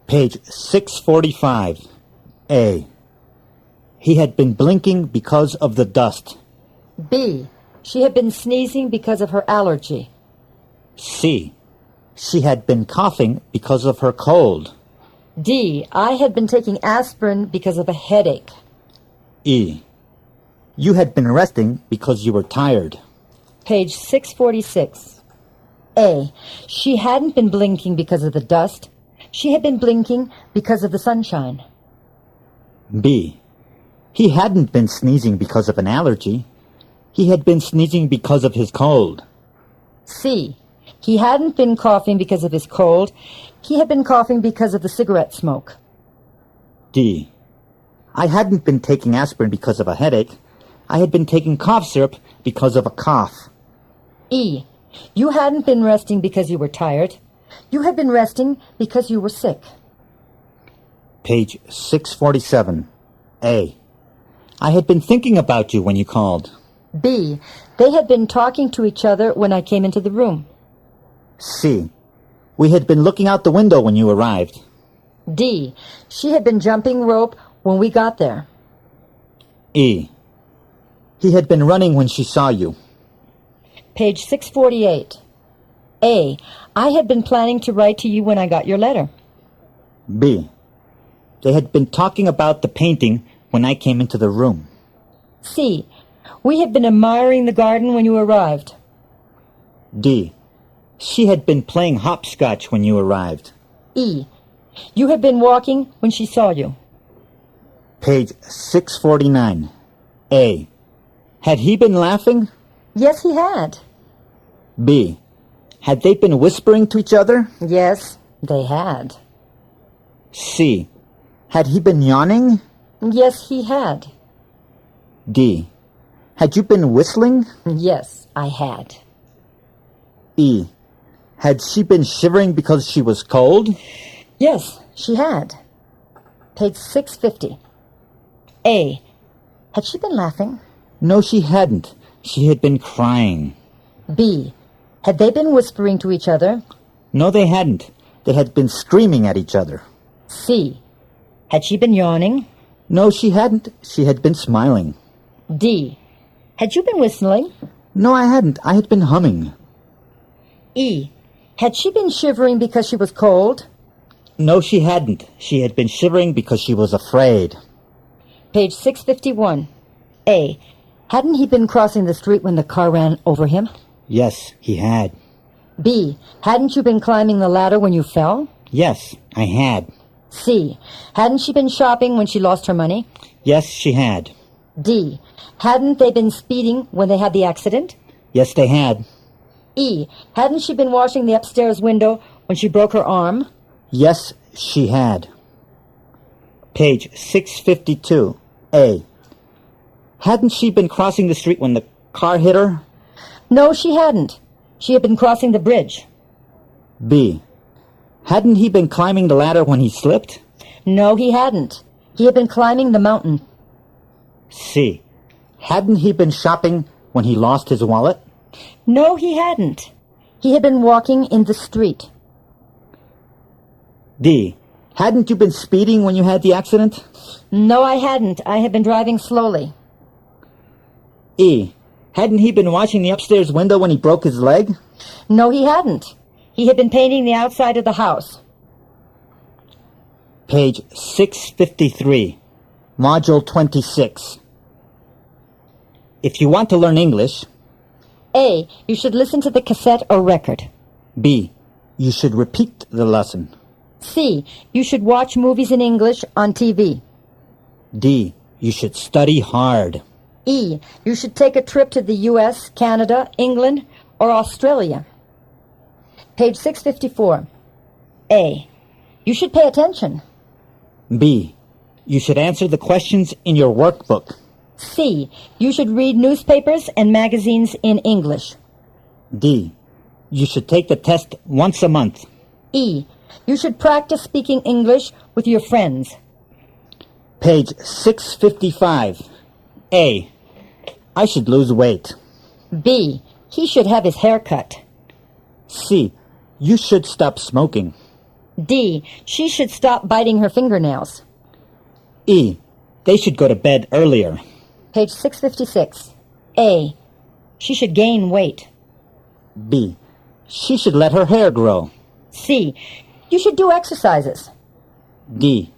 Page 645. A. He had been blinking because of the dust. B. She had been sneezing because of her allergy. C. She had been coughing because of her cold. D. I had been taking aspirin because of a headache. E. You had been resting because you were tired. Page 646. A. She hadn't been blinking because of the dust. She had been blinking because of the sunshine. B. He hadn't been sneezing because of an allergy. He had been sneezing because of his cold. C. He hadn't been coughing because of his cold. He had been coughing because of the cigarette smoke. D. I hadn't been taking aspirin because of a headache. I had been taking cough syrup because of a cough. E. You hadn't been resting because you were tired. You had been resting because you were sick. Page 647. A. I had been thinking about you when you called. B. They had been talking to each other when I came into the room. C. We had been looking out the window when you arrived. D. She had been jumping rope when we got there. E. He had been running when she saw you. Page 648. A. I had been planning to write to you when I got your letter. B. They had been talking about the painting when I came into the room. C. We had been admiring the garden when you arrived. D. She had been playing hopscotch when you arrived. E. You had been walking when she saw you. Page 649. A. Had he been laughing? Yes, he had. B. Had they been whispering to each other? Yes, they had. C. Had he been yawning? Yes, he had. D. Had you been whistling? Yes, I had. E. Had she been shivering because she was cold? Yes, she had. Page 650. A. Had she been laughing? No, she hadn't. She had been crying. B. Had they been whispering to each other? No, they hadn't. They had been screaming at each other. C. Had she been yawning? No, she hadn't. She had been smiling. D. Had you been whistling? No, I hadn't. I had been humming. E. Had she been shivering because she was cold? No, she hadn't. She had been shivering because she was afraid. Page 651. A. Hadn't he been crossing the street when the car ran over him? Yes, he had. B. Hadn't you been climbing the ladder when you fell? Yes, I had. C. Hadn't she been shopping when she lost her money? Yes, she had. D. Hadn't they been speeding when they had the accident? Yes, they had. E. Hadn't she been washing the upstairs window when she broke her arm? Yes, she had. Page 652. A. Hadn't she been crossing the street when the car hit her? No, she hadn't. She had been crossing the bridge. B. Hadn't he been climbing the ladder when he slipped? No, he hadn't. He had been climbing the mountain. C. Hadn't he been shopping when he lost his wallet? No, he hadn't. He had been walking in the street. D. Hadn't you been speeding when you had the accident? No, I hadn't. I had been driving slowly. E. Hadn't he been washing the upstairs window when he broke his leg? No, he hadn't. He had been painting the outside of the house. Page 653. Module 26. If you want to learn English... A. You should listen to the cassette or record. B. You should repeat the lesson. C. You should watch movies in English on TV. D. You should study hard. E. You should take a trip to the U.S., Canada, England, or Australia. Page 654. A. You should pay attention. B. You should answer the questions in your workbook. C. You should read newspapers and magazines in English. D. You should take the test once a month. E. You should practice speaking English with your friends. Page 655. A. I should lose weight. B. He should have his hair cut. C. You should stop smoking. D. She should stop biting her fingernails. E. They should go to bed earlier. Page 656. A. She should gain weight. B. She should let her hair grow. C. You should do exercises. D.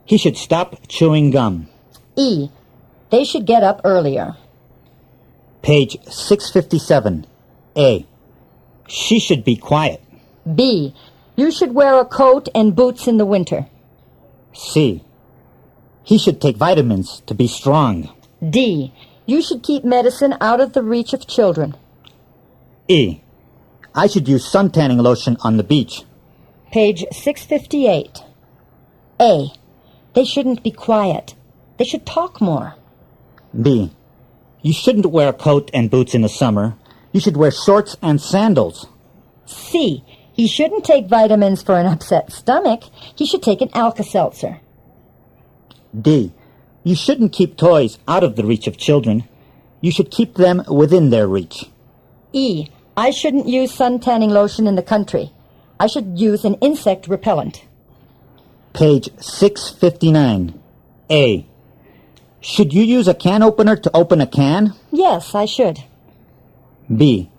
He should stop chewing gum. E. They should get up earlier. Page 657. A. She should be quiet. B. You should wear a coat and boots in the winter. C. He should take vitamins to be strong. D. You should keep medicine out of the reach of children. E. I should use suntanning lotion on the beach. Page 658. A. They shouldn't be quiet. They should talk more. B. You shouldn't wear a coat and boots in the summer. You should wear shorts and sandals. C. He shouldn't take vitamins for an upset stomach. He should take an Alka-Seltzer. D. You shouldn't keep toys out of the reach of children. You should keep them within their reach. E. I shouldn't use suntanning lotion in the country. I should use an insect repellent. Page 659. A. Should you use a can opener to open a can? Yes, I should. B.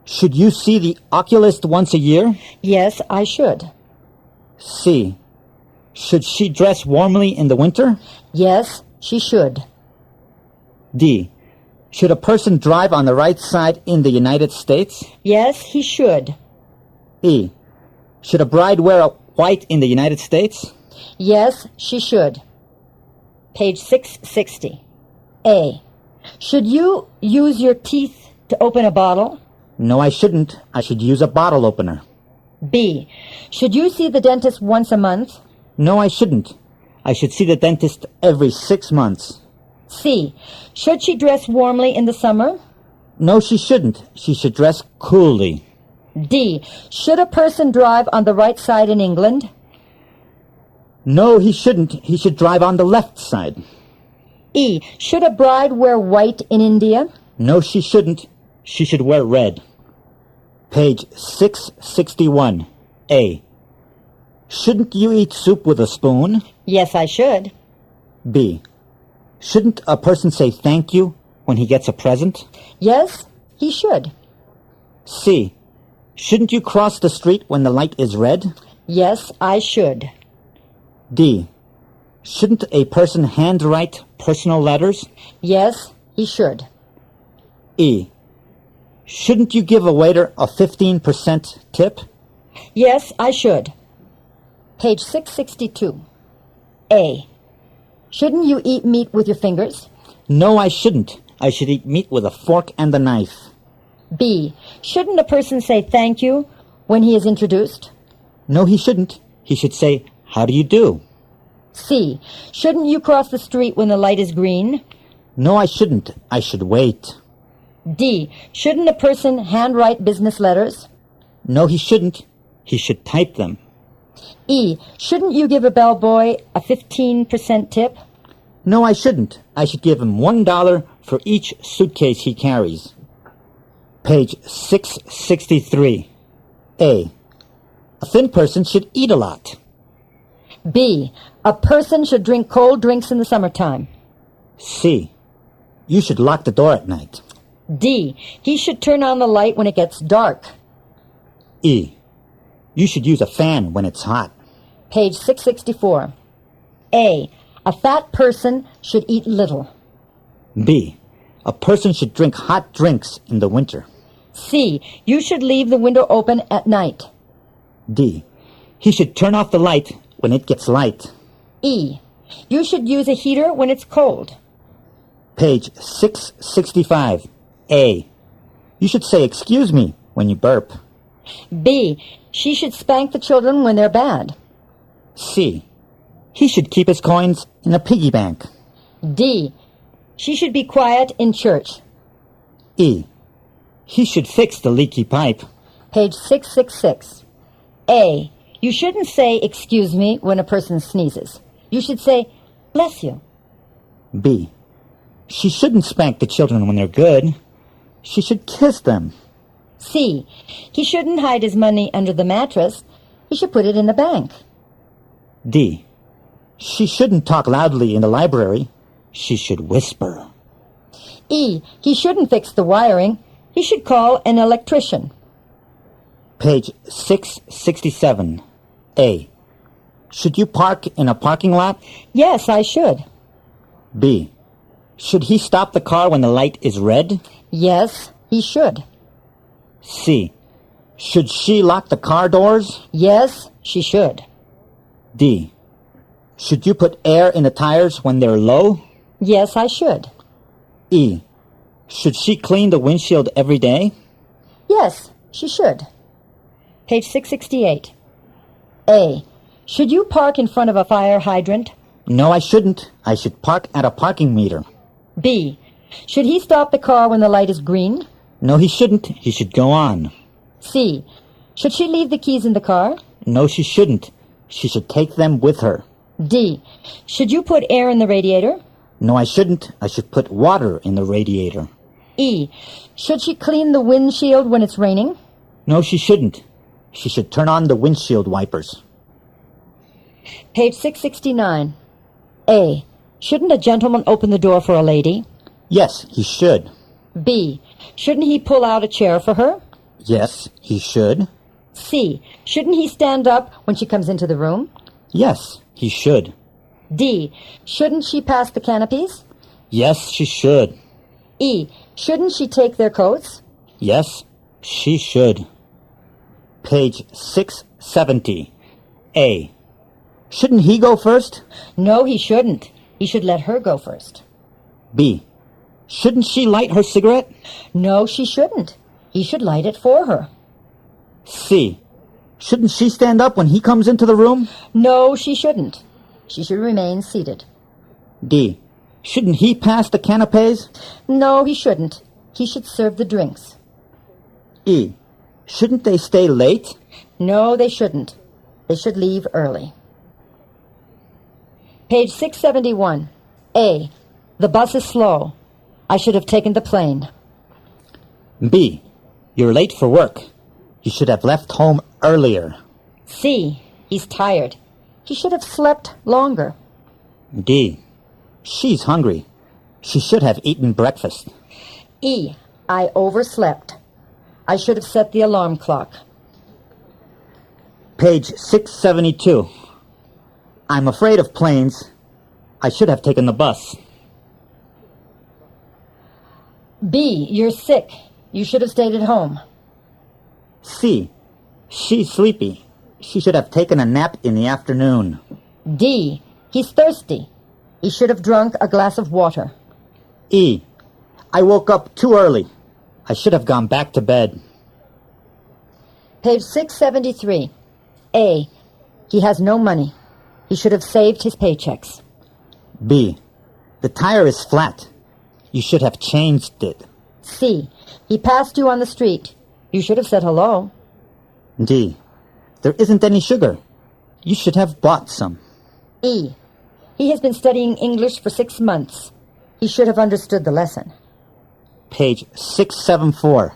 Should you see the oculist once a year? Yes, I should. C. Should she dress warmly in the winter? Yes, she should. D. Should a person drive on the right side in the United States? Yes, he should. E. Should a bride wear a white in the United States? Yes, she should. Page 660. A. Should you use your teeth to open a bottle? No, I shouldn't. I should use a bottle opener. B. Should you see the dentist once a month? No, I shouldn't. I should see the dentist every 6 months. C. Should she dress warmly in the summer? No, she shouldn't. She should dress coolly. D. Should a person drive on the right side in England? No, he shouldn't. He should drive on the left side. E. Should a bride wear white in India? No, she shouldn't. She should wear red. Page 661. A. Shouldn't you eat soup with a spoon? Yes, I should. B. Shouldn't a person say thank you when he gets a present? Yes, he should. C. Shouldn't you cross the street when the light is red? Yes, I should. D. Shouldn't a person handwrite personal letters? Yes, he should. E. Shouldn't you give a waiter a 15% tip? Yes, I should. Page 662. A. Shouldn't you eat meat with your fingers? No, I shouldn't. I should eat meat with a fork and a knife. B. Shouldn't a person say thank you when he is introduced? No, he shouldn't. He should say, how do you do? C. Shouldn't you cross the street when the light is green? No, I shouldn't. I should wait. D. Shouldn't a person handwrite business letters? No, he shouldn't. He should type them. E. Shouldn't you give a bellboy a 15% tip? No, I shouldn't. I should give him $1 for each suitcase he carries. Page 663. A. A thin person should eat a lot. B. A person should drink cold drinks in the summertime. C. You should lock the door at night. D. He should turn on the light when it gets dark. E. You should use a fan when it's hot. Page 664. A. A fat person should eat little. B. A person should drink hot drinks in the winter. C. You should leave the window open at night. D. He should turn off the light when it gets light. E. You should use a heater when it's cold. Page 665. A. You should say excuse me when you burp. B. She should spank the children when they're bad. C. He should keep his coins in a piggy bank. D. She should be quiet in church. E. He should fix the leaky pipe. Page 666. A. You shouldn't say excuse me when a person sneezes. You should say bless you. B. She shouldn't spank the children when they're good. She should kiss them. C. He shouldn't hide his money under the mattress. He should put it in the bank. D. She shouldn't talk loudly in the library. She should whisper. E. He shouldn't fix the wiring. He should call an electrician. Page 667. A. Should you park in a parking lot? Yes, I should. B. Should he stop the car when the light is red? Yes, he should. C. Should she lock the car doors? Yes, she should. D. Should you put air in the tires when they're low? Yes, I should. E. Should she clean the windshield every day? Yes, she should. Page 668. A. Should you park in front of a fire hydrant? No, I shouldn't. I should park at a parking meter. B. Should he stop the car when the light is green? No, he shouldn't. He should go on. C. Should she leave the keys in the car? No, she shouldn't. She should take them with her. D. Should you put air in the radiator? No, I shouldn't. I should put water in the radiator. E. Should she clean the windshield when it's raining? No, she shouldn't. She should turn on the windshield wipers. Page 669. A. Shouldn't a gentleman open the door for a lady? Yes, he should. B. Shouldn't he pull out a chair for her? Yes, he should. C. Shouldn't he stand up when she comes into the room? Yes, he should. D. Shouldn't she pass the canopies? Yes, she should. E. Shouldn't she take their coats? Yes, she should. Page 670. A. Shouldn't he go first? No, he shouldn't. He should let her go first. B. Shouldn't she light her cigarette? No, she shouldn't. He should light it for her. C. Shouldn't she stand up when he comes into the room? No, she shouldn't. She should remain seated. D. Shouldn't he pass the canapes? No, he shouldn't. He should serve the drinks. E. Shouldn't they stay late? No, they shouldn't. They should leave early. Page 671. A. The bus is slow. I should have taken the plane. B. You're late for work. You should have left home earlier. C. He's tired. He should have slept longer. D. She's hungry. She should have eaten breakfast. E. I overslept. I should have set the alarm clock. Page 672. I'm afraid of planes. I should have taken the bus. B. You're sick. You should have stayed at home. C. She's sleepy. She should have taken a nap in the afternoon. D. He's thirsty. He should have drunk a glass of water. E. I woke up too early. I should have gone back to bed. Page 673. A. He has no money. He should have saved his paychecks. B. The tire is flat. You should have changed it. C. He passed you on the street. You should have said hello. D. There isn't any sugar. You should have bought some. E. He has been studying English for 6 months. He should have understood the lesson. Page 674.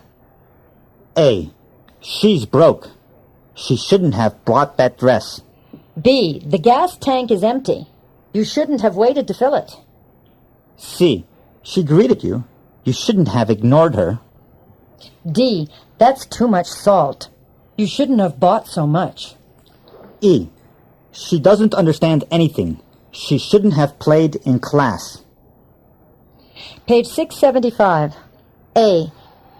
A. She's broke. She shouldn't have bought that dress. B. The gas tank is empty. You shouldn't have waited to fill it. C. She greeted you. You shouldn't have ignored her. D. That's too much salt. You shouldn't have bought so much. E. She doesn't understand anything. She shouldn't have played in class. Page 675. A.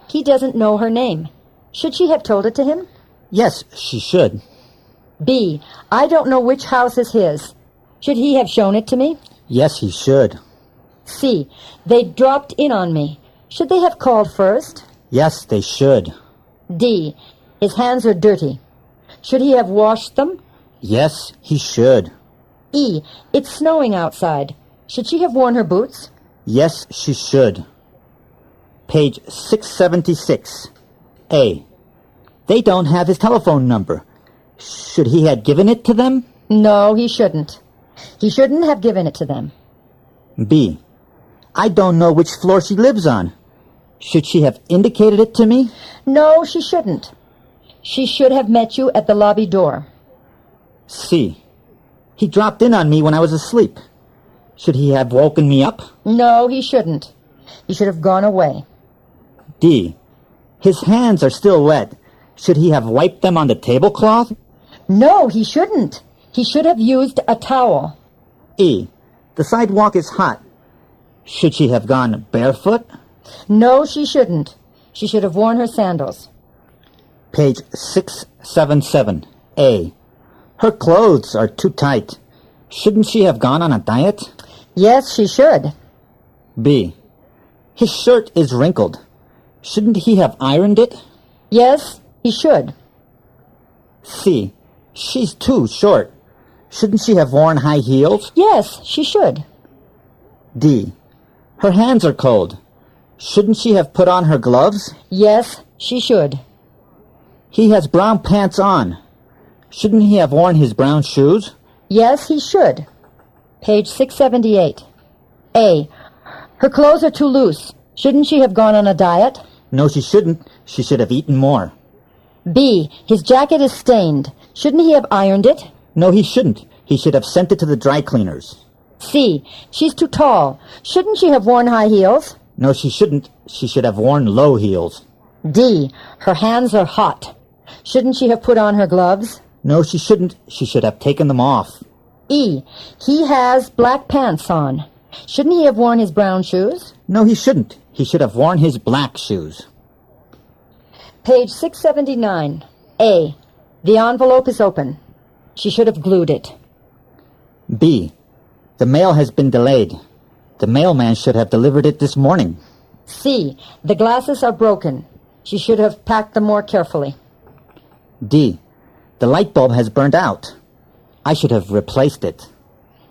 He doesn't know her name. Should she have told it to him? Yes, she should. B. I don't know which house is his. Should he have shown it to me? Yes, he should. C. They dropped in on me. Should they have called first? Yes, they should. D. His hands are dirty. Should he have washed them? Yes, he should. E. It's snowing outside. Should she have worn her boots? Yes, she should. Page 676. A. They don't have his telephone number. Should he have given it to them? No, he shouldn't. He shouldn't have given it to them. B. I don't know which floor she lives on. Should she have indicated it to me? No, she shouldn't. She should have met you at the lobby door. C. He dropped in on me when I was asleep. Should he have woken me up? No, he shouldn't. He should have gone away. D. His hands are still wet. Should he have wiped them on the tablecloth? No, he shouldn't. He should have used a towel. E. The sidewalk is hot. Should she have gone barefoot? No, she shouldn't. She should have worn her sandals. Page 677. A. Her clothes are too tight. Shouldn't she have gone on a diet? Yes, she should. B. His shirt is wrinkled. Shouldn't he have ironed it? Yes, he should. C. She's too short. Shouldn't she have worn high heels? Yes, she should. D. Her hands are cold. Shouldn't she have put on her gloves? Yes, she should. He has brown pants on. Shouldn't he have worn his brown shoes? Yes, he should. Page 678. A. Her clothes are too loose. Shouldn't she have gone on a diet? No, she shouldn't. She should have eaten more. B. His jacket is stained. Shouldn't he have ironed it? No, he shouldn't. He should have sent it to the dry cleaners. C. She's too tall. Shouldn't she have worn high heels? No, she shouldn't. She should have worn low heels. D. Her hands are hot. Shouldn't she have put on her gloves? No, she shouldn't. She should have taken them off. E. He has black pants on. Shouldn't he have worn his brown shoes? No, he shouldn't. He should have worn his black shoes. Page 679. A. The envelope is open. She should have glued it. B. The mail has been delayed. The mailman should have delivered it this morning. C. The glasses are broken. She should have packed them more carefully. D. The light bulb has burned out. I should have replaced it.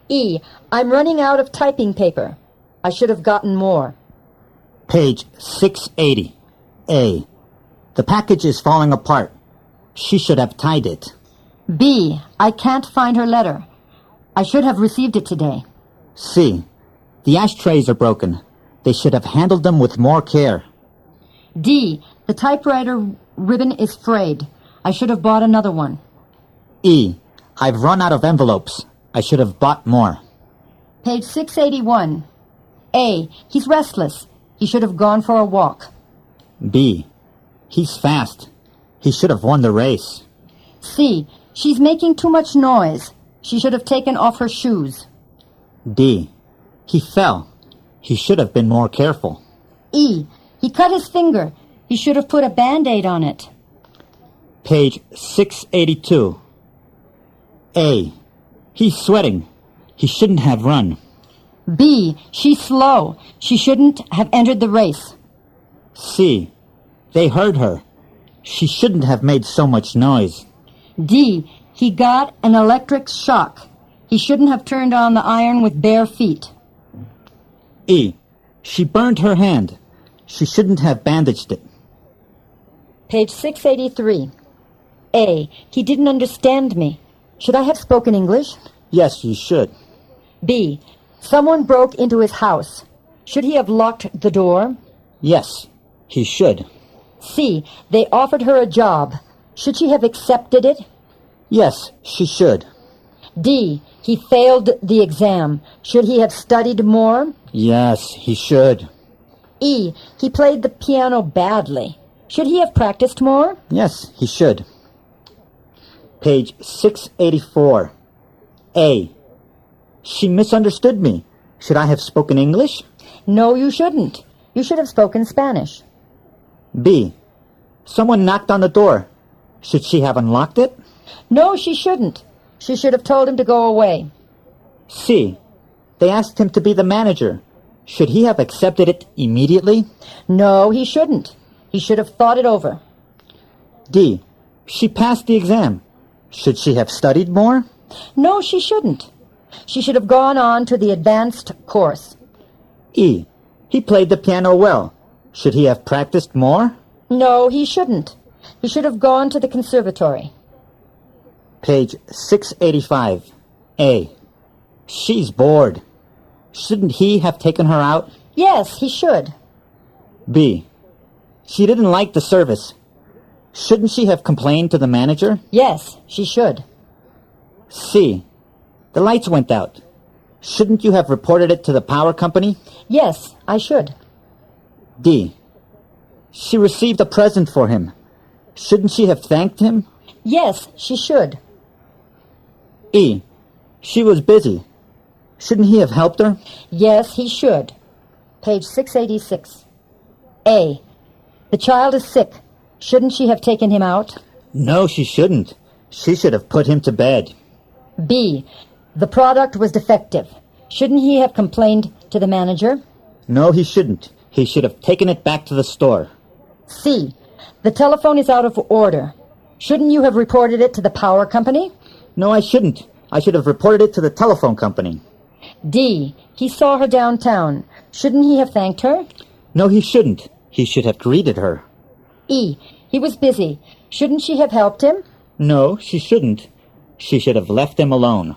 E. I'm running out of typing paper. I should have gotten more. Page 680. A. The package is falling apart. She should have tied it. B. I can't find her letter. I should have received it today. C. The ashtrays are broken. They should have handled them with more care. D. The typewriter ribbon is frayed. I should have bought another one. E. I've run out of envelopes. I should have bought more. Page 681. A. He's restless. He should have gone for a walk. B. He's fast. He should have won the race. C. She's making too much noise. She should have taken off her shoes. D. He fell. He should have been more careful. E. He cut his finger. He should have put a Band-Aid on it. Page 682. A. He's sweating. He shouldn't have run. B. She's slow. She shouldn't have entered the race. C. They heard her. She shouldn't have made so much noise. D. He got an electric shock. He shouldn't have turned on the iron with bare feet. E. She burned her hand. She shouldn't have bandaged it. Page 683. A. He didn't understand me. Should I have spoken English? Yes, you should. B. Someone broke into his house. Should he have locked the door? Yes, he should. C. They offered her a job. Should she have accepted it? Yes, she should. D. He failed the exam. Should he have studied more? Yes, he should. E. He played the piano badly. Should he have practiced more? Yes, he should. Page 684. A. She misunderstood me. Should I have spoken English? No, you shouldn't. You should have spoken Spanish. B. Someone knocked on the door. Should she have unlocked it? No, she shouldn't. She should have told him to go away. C. They asked him to be the manager. Should he have accepted it immediately? No, he shouldn't. He should have thought it over. D. She passed the exam. Should she have studied more? No, she shouldn't. She should have gone on to the advanced course. E. He played the piano well. Should he have practiced more? No, he shouldn't. He should have gone to the conservatory. Page 685. A. She's bored. Shouldn't he have taken her out? Yes, he should. B. She didn't like the service. Shouldn't she have complained to the manager? Yes, she should. C. The lights went out. Shouldn't you have reported it to the power company? Yes, I should. D. She received a present for him. Shouldn't she have thanked him? Yes, she should. E. She was busy. Shouldn't he have helped her? Yes, he should. Page 686. A. The child is sick. Shouldn't she have taken him out? No, she shouldn't. She should have put him to bed. B. The product was defective. Shouldn't he have complained to the manager? No, he shouldn't. He should have taken it back to the store. C. The telephone is out of order. Shouldn't you have reported it to the power company? No, I shouldn't. I should have reported it to the telephone company. D. He saw her downtown. Shouldn't he have thanked her? No, he shouldn't. He should have greeted her. E. He was busy. Shouldn't she have helped him? No, she shouldn't. She should have left him alone.